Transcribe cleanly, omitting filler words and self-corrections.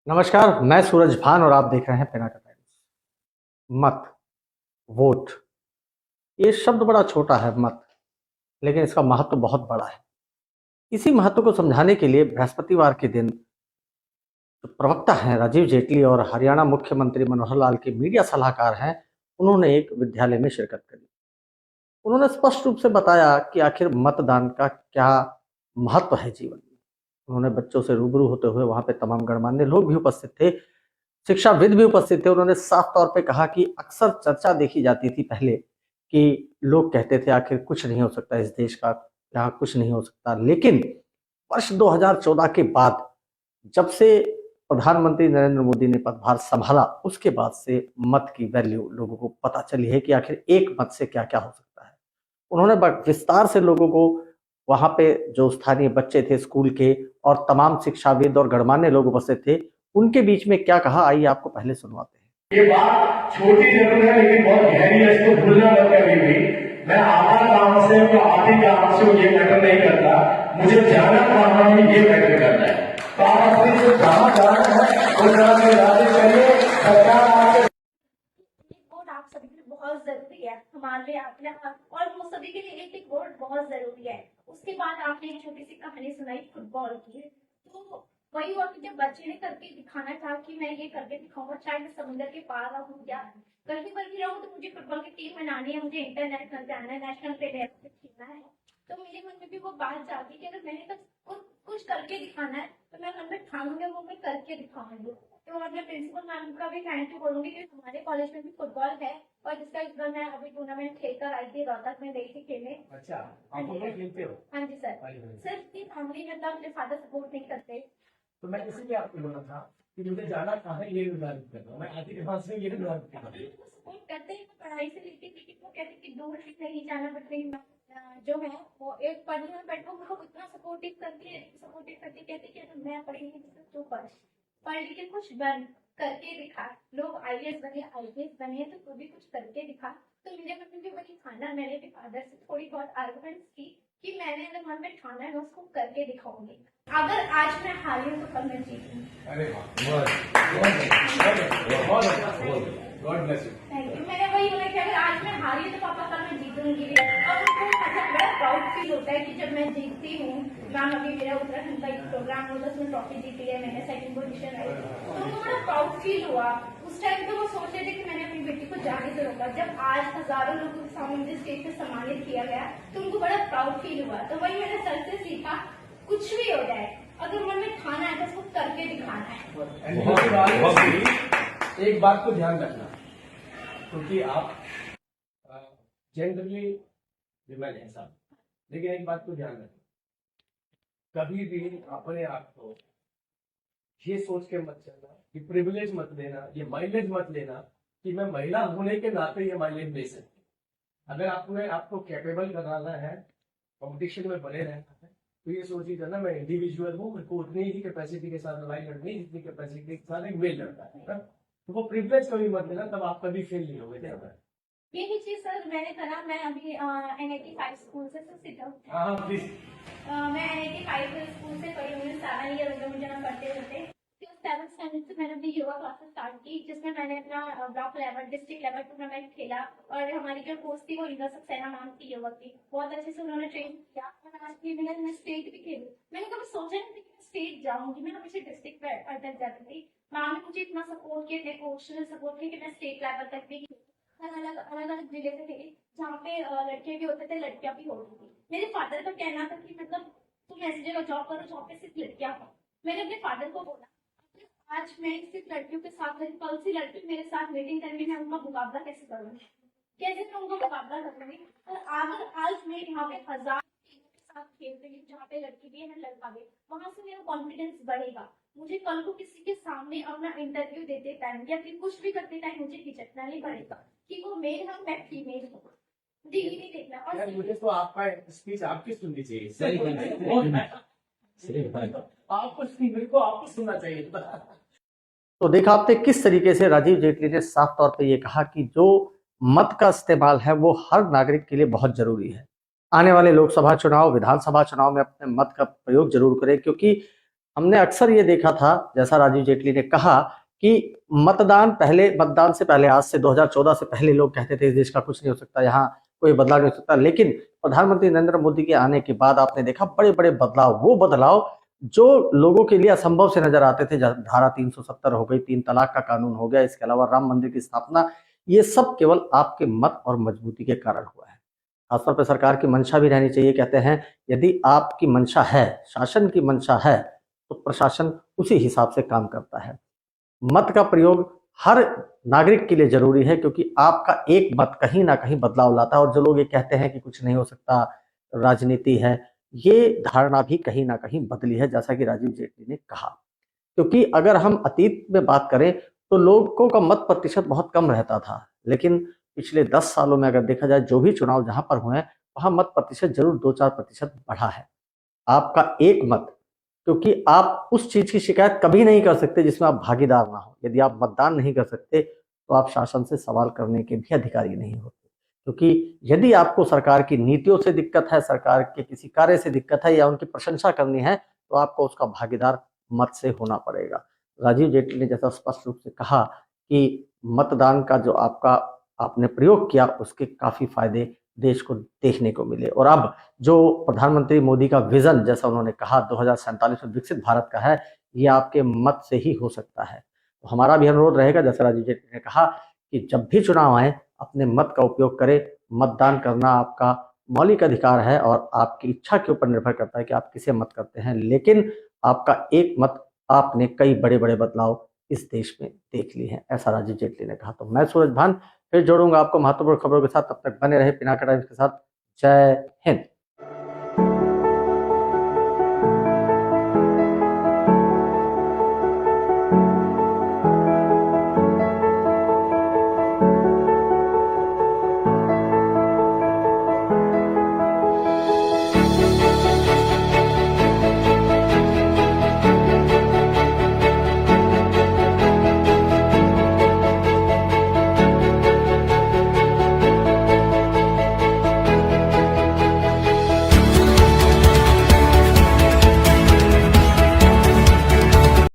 नमस्कार, मैं सूरज भान और आप देख रहे हैं पिनाका टाइम्स। मत, वोट, ये शब्द बड़ा छोटा है मत, लेकिन इसका महत्व बहुत बड़ा है। इसी महत्व को समझाने के लिए बृहस्पतिवार के दिन जो प्रवक्ता हैं राजीव जेटली और हरियाणा मुख्यमंत्री मनोहर लाल के मीडिया सलाहकार हैं, उन्होंने एक विद्यालय में शिरकत करी। उन्होंने स्पष्ट रूप से बताया कि आखिर मतदान का क्या महत्व है जीवन में। उन्होंने बच्चों से रूबरू होते हुए वहां पे तमाम गणमान्य लोग भी उपस्थित थे, शिक्षाविद भी उपस्थित थे। उन्होंने साफ तौर पे कहा कि अक्सर चर्चा देखी जाती थी पहले कि लोग कहते थे आखिर कुछ नहीं हो सकता इस देश का, यहाँ कुछ नहीं हो सकता। लेकिन वर्ष 2014 के बाद जब से प्रधानमंत्री नरेंद्र मोदी ने पदभार संभाला, उसके बाद से मत की वैल्यू लोगों को पता चली है कि आखिर एक मत से क्या क्या हो सकता है। उन्होंने विस्तार से लोगों को, वहां पे जो स्थानीय बच्चे थे स्कूल के और तमाम शिक्षाविद और गणमान्य लोग उपस्थित थे, उनके बीच में क्या कहा, आइए आपको पहले सुनवाते हैं। ये बात छोटी जरूर है लेकिन बहुत गहरी है, इसको भूलना मत कभी भी। मैं आता कहां से तो आती कहां से ये मैटर नहीं करता, मुझे जाना कहां है ये मैटर करता है। तो आप अपने से जहां जाना है वो जरा से राजी करिए। सरकार आपके वोट आप सभी के लिए बहुत जरूरी है, हमारे लिए आपने और वो सभी के लिए एक वोट बहुत जरूरी है। उसके बाद आपने एक छोटी सी कहानी सुनाई फुटबॉल की, तो वही हुआ कि जब बच्चे ने करके दिखाना था कि मैं ये करके दिखाऊंगा, चाहे मैं समुद्र के पार रहूं या कहीं पर भी रहूं, तो मुझे फुटबॉल की टीम बनानी है, मुझे इंटरनेशनल जाना है, नेशनल प्लेयर पे खेलना है। तो मेरे मन में भी वो बात जाती कि अगर मैंने कुछ करके दिखाना है तो मैं मन में ठानूंगी, वो मैं करके दिखाऊंगी। तो मैं अपने प्रिंसिपल मैम का भी थैंक यू बोलूंगी कि हमारे कॉलेज में भी फुटबॉल है और जिसका इस बार मैं अभी टूर्नामेंट खेलकर आई थी, रोहतक में गई थी खेलने। अच्छा, आप फुटबॉल खेलते हो? हाँ जी सर। सिर्फ की फैमिली में मेरे फादर सपोर्ट नहीं करते, तो मैं इसीलिए आपको बोला था कि मुझे जाना कहाँ है ये निर्धारित करना, मैं आती के पास से ये निर्धारित करना। सपोर्ट करते हैं पढ़ाई से लेके, लेकिन वो कहते कि दूर नहीं जाना, बट जो है वो एक पढ़ी में बैठो, वो इतना सपोर्टिव करके कहते कि अगर मैं पढ़ी नहीं तो पढ़ लिख के कुछ बन करके दिखा। लोग आईएएस बने तो तू भी कुछ करके दिखा। तो मेरे मन में भी वही ठाना, मैंने भी फादर से थोड़ी बहुत आर्गुमेंट्स की कि मैंने अगर मन में ठाना है उसको करके दिखाऊंगी। अगर आज मैं हारी हूँ तो कल मैं जीतूंगी। अरे God bless you. Thank you. मैंने वही बोला कि अगर आज मैं हारी हूँ तो पापा कल मैं जीतूंगी भी। और उसको मतलब बड़ा प्राउड फील होता है कि जब मैं जीतती हूँ। मैम अभी मेरा उत्तराखंड का एक प्रोग्राम हुआ, उसमें ट्रॉफी जीती है, मैंने सेकंड पोजीशन आई, तो उनको बड़ा प्राउड फील हुआ। उस टाइम तो वो सोच रहे थे कि मैंने अपनी बेटी को जाने से रोका। जब आज हजारों लोगों के सामने मुझे स्टेज पे सम्मानित किया गया तो उनको बड़ा प्राउड फील हुआ। तो वही मैंने सर से सीखा, कुछ भी हो जाए अगर मन में खाना है तो उसको करके दिखाना है। एक बात को ध्यान रखना, क्योंकि आप जनरली विमेन है साहब, लेकिन एक बात को ध्यान रखना, कभी भी अपने आप को ये सोच के मत चलना कि प्रिविलेज मत लेना, ये माइलेज मत लेना कि मैं महिला होने के नाते ये माइलेज ले सकती। अगर आपने आपको कैपेबल बनाना है, कंपटीशन में बने रहना है, तो ये सोचिए ना मैं इंडिविजुअल हूँ, मेरे को उतनी ही कैपेसिटी के साथ लड़ाई लड़नी है जितनी कैपेसिटी के साथ एक मेल लड़ता है। तो वो प्रिविलेज कभी मत लेना, तब आप कभी फेल नहीं होगे। यही चीज सर मैंने करा। मैं अभी NIT 5 स्कूल से हाँ प्लीज। मैं NIT 5 स्कूल से पढ़ी हुई, 7 ईयर हो गए मुझे ना पढ़ते रहते। फिर 7th स्टैंडर्ड से मैंने अपनी योगा क्लासेस स्टार्ट की, जिसमें मैंने अपना block level, district level tournament खेला। और हमारी जो कोच थी वो इंद्र सक्सेना मैम थी योगा की, बहुत अच्छे से उन्होंने ट्रेन किया। मैं स्टेट भी खेली। मैंने कभी सोचा नहीं कि स्टेट जाऊंगी, मैं हमेशा डिस्ट्रिक्ट पे अटक जाती थी। मैम ने मुझे इतना सपोर्ट किया, इमोशनल सपोर्ट किया कि मैं स्टेट लेवल तक भी अलग जिले से थे, जहाँ पे लड़के भी होते थे, लड़कियां भी होती थी। मेरे फादर का कहना था कि मतलब तुम ऐसी जगह जॉब करो जहाँ पे सिर्फ लड़कियां हो। मैंने अपने फादर को बोला आज मैं सिर्फ लड़कियों के साथ, कल से लड़की मेरे साथ मीटिंग करेंगे, मैं उनका मुकाबला कैसे करूंगी, कैसे मैं उनका मुकाबला करूंगी। और अगर आज मैं यहाँ पे 1000 के साथ खेल रही हूँ जहाँ पे लड़की भी है लड़का भी, वहां से मेरा कॉन्फिडेंस बढ़ेगा। मुझे कल को किसी के सामने अपना इंटरव्यू देते टाइम या फिर कुछ भी करते टाइम मुझे हिचकना नहीं पड़ेगा कि वो मेल है मैं फीमेल हूँ। डिग्री नहीं देखना। और मुझे तो आपका स्पीच आपकी सुननी चाहिए। सही आपको मेरे को आपको सुनना चाहिए। तो देखा आपने किस तरीके से राजीव जेटली ने साफ तौर पे ये कहा कि जो मत का इस्तेमाल है वो हर नागरिक के लिए बहुत जरूरी है। आने वाले लोकसभा चुनाव, विधानसभा चुनाव में अपने मत का प्रयोग जरूर करें, क्योंकि हमने अक्सर ये देखा था, जैसा राजीव जेटली ने कहा कि मतदान से पहले, आज से 2014 से पहले लोग कहते थे इस देश का कुछ नहीं हो सकता, यहाँ कोई बदलाव नहीं हो सकता। लेकिन प्रधानमंत्री नरेंद्र मोदी के आने के बाद आपने देखा बड़े बड़े बदलाव, वो बदलाव जो लोगों के लिए असंभव से नजर आते थे। धारा 370 हो गई, 3 तलाक का कानून हो गया, इसके अलावा राम मंदिर की स्थापना, ये सब केवल आपके मत और मजबूती के कारण हुआ है। खासतौर पर सरकार की मंशा भी रहनी चाहिए। कहते हैं यदि आपकी मंशा है, शासन की मंशा है, तो प्रशासन उसी हिसाब से काम करता है। मत का प्रयोग हर नागरिक के लिए जरूरी है, क्योंकि आपका एक मत कहीं ना कहीं बदलाव लाता है। और जो लोग ये कहते हैं कि कुछ नहीं हो सकता, राजनीति है, ये धारणा भी कहीं ना कहीं बदली है, जैसा कि राजीव जेटली ने कहा। क्योंकि अगर हम अतीत में बात करें तो लोगों का मत प्रतिशत बहुत कम रहता था, लेकिन पिछले 10 सालों में अगर देखा जाए जो भी चुनाव जहां पर हुए हैं, वहां मत प्रतिशत जरूर 2-4% बढ़ा है। आपका एक मत, क्योंकि आप उस चीज की शिकायत कभी नहीं कर सकते जिसमें आप भागीदार ना हो। यदि आप मतदान नहीं कर सकते तो आप शासन से सवाल करने के भी अधिकारी नहीं होते। क्योंकि यदि आपको सरकार की नीतियों से दिक्कत है, सरकार के किसी कार्य से दिक्कत है या उनकी प्रशंसा करनी है, तो आपको उसका भागीदार मत से होना पड़ेगा। राजीव जेटली ने जैसा स्पष्ट रूप से कहा कि मतदान का जो आपने प्रयोग किया, उसके काफी फायदे देश को देखने को मिले। और अब जो प्रधानमंत्री मोदी का विजन, जैसा उन्होंने कहा 2047 में विकसित भारत का है, ये आपके मत से ही हो सकता है। तो हमारा भी अनुरोध रहेगा, जैसा राजीव जेटली ने कहा, कि जब भी चुनाव आए अपने मत का उपयोग करें। मतदान करना आपका मौलिक अधिकार है और आपकी इच्छा के ऊपर निर्भर करता है कि आप किसे मत करते हैं। लेकिन आपका एक मत आपने कई बड़े बड़े बदलाव इस देश में देख लिए हैं, ऐसा राजीव जेटली ने कहा। तो मैं सूरज भान फिर जोड़ूंगा आपको महत्वपूर्ण खबरों के साथ। तब तक बने रहे पिनाका टाइम्स के साथ। जय हिंद।